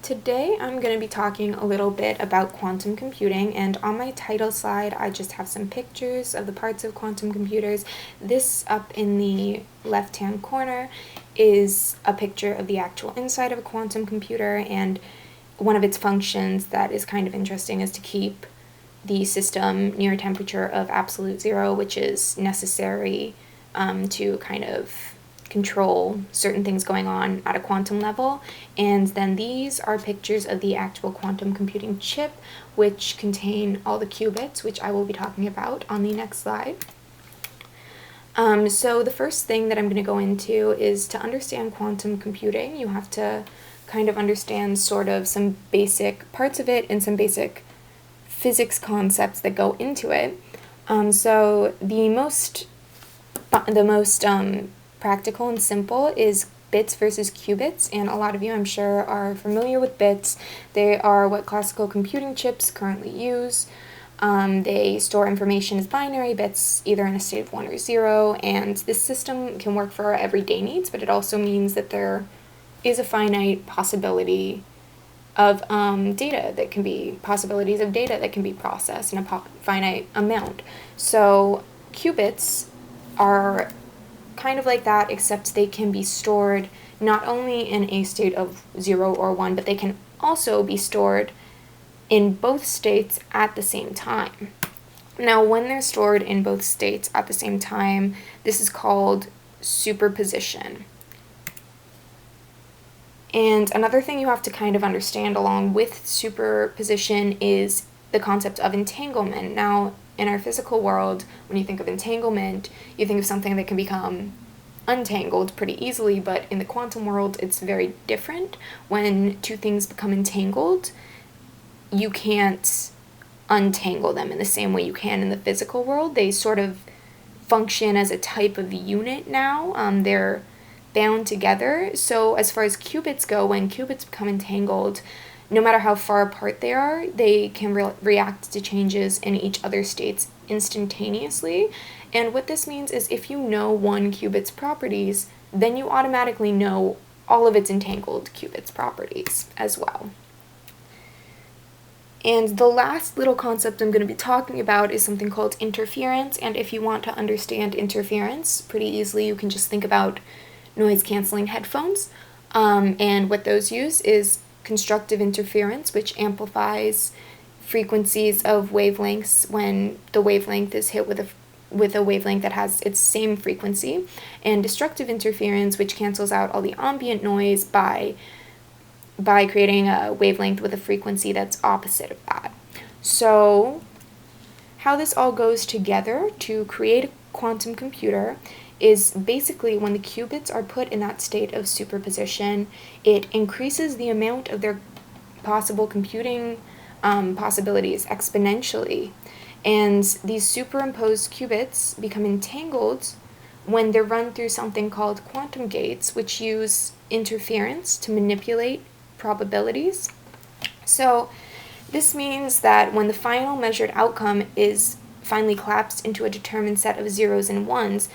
Today I'm going to be talking a little bit about quantum computing, and on my title slide I just have some pictures of the parts of quantum computers. This up in the left hand corner is a picture of the actual inside of a quantum computer, and one of its functions that is kind of interesting is to keep the system near a temperature of absolute zero, which is necessary to kind of control certain things going on at a quantum level. And then these are pictures of the actual quantum computing chip, which contain all the qubits, which I will be talking about on the next slide. So the first thing that I'm going to go into is, to understand quantum computing, you have to kind of understand sort of some basic parts of it and some basic physics concepts that go into it. So the most practical and simple is bits versus qubits, and a lot of you, I'm sure, are familiar with bits. They are what classical computing chips currently use. They store information as binary bits, either in a state of 1 or 0, and this system can work for our everyday needs, but it also means that there is a finite possibility of possibilities of data that can be processed in a finite amount. So qubits are kind of like that, except they can be stored not only in a state of 0 or 1, but they can also be stored in both states at the same time. Now, when they're stored in both states at the same time, this is called superposition. And another thing you have to kind of understand along with superposition is the concept of entanglement. Now, in our physical world, when you think of entanglement, you think of something that can become untangled pretty easily, but in the quantum world, it's very different. When two things become entangled, you can't untangle them in the same way you can in the physical world. They sort of function as a type of unit now. They're bound together. So as far as qubits go, when qubits become entangled, no matter how far apart they are, they can react to changes in each other's states instantaneously. And what this means is, if you know one qubit's properties, then you automatically know all of its entangled qubits' properties as well. And the last little concept I'm going to be talking about is something called interference. And if you want to understand interference pretty easily, you can just think about noise-canceling headphones. And what those use is constructive interference, which amplifies frequencies of wavelengths when the wavelength is hit with a wavelength that has its same frequency, and destructive interference, which cancels out all the ambient noise by creating a wavelength with a frequency that's opposite of that. So how this all goes together to create a quantum computer is basically, when the qubits are put in that state of superposition, it increases the amount of their possible computing possibilities exponentially. And these superimposed qubits become entangled when they're run through something called quantum gates, which use interference to manipulate probabilities. So this means that when the final measured outcome is finally collapsed into a determined set of zeros and ones,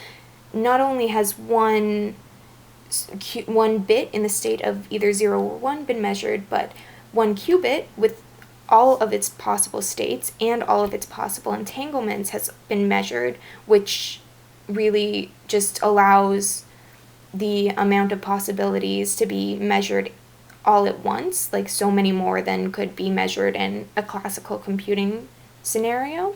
not only has one bit in the state of either 0 or 1 been measured, but one qubit with all of its possible states and all of its possible entanglements has been measured, which really just allows the amount of possibilities to be measured all at once, like so many more than could be measured in a classical computing scenario.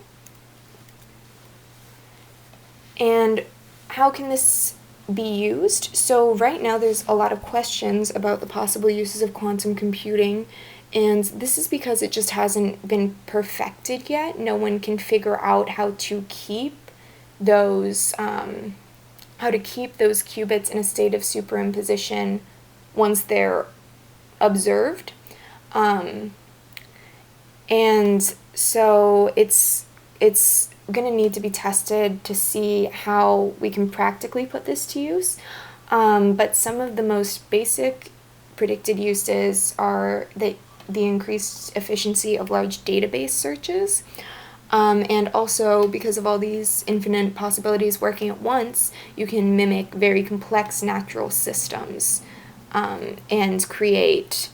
And how can this be used? So right now there's a lot of questions about the possible uses of quantum computing, and this is because it just hasn't been perfected yet. No one can figure out how to keep those qubits in a state of superimposition once they're observed. And so it's going to need to be tested to see how we can practically put this to use. But some of the most basic predicted uses are the increased efficiency of large database searches. And also, because of all these infinite possibilities working at once, you can mimic very complex natural systems and create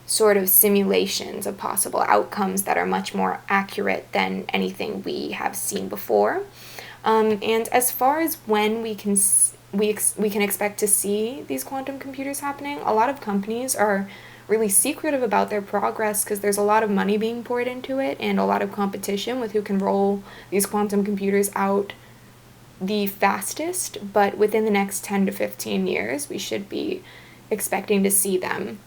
sort of simulations of possible outcomes that are much more accurate than anything we have seen before. And as far as when we can expect to see these quantum computers happening, a lot of companies are really secretive about their progress because there's a lot of money being poured into it and a lot of competition with who can roll these quantum computers out the fastest. But within the next 10 to 15 years, we should be expecting to see them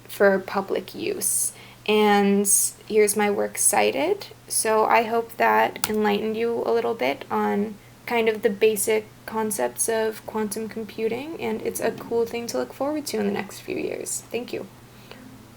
for public use. And here's my works cited. So I hope that enlightened you a little bit on kind of the basic concepts of quantum computing, and it's a cool thing to look forward to in the next few years. Thank you.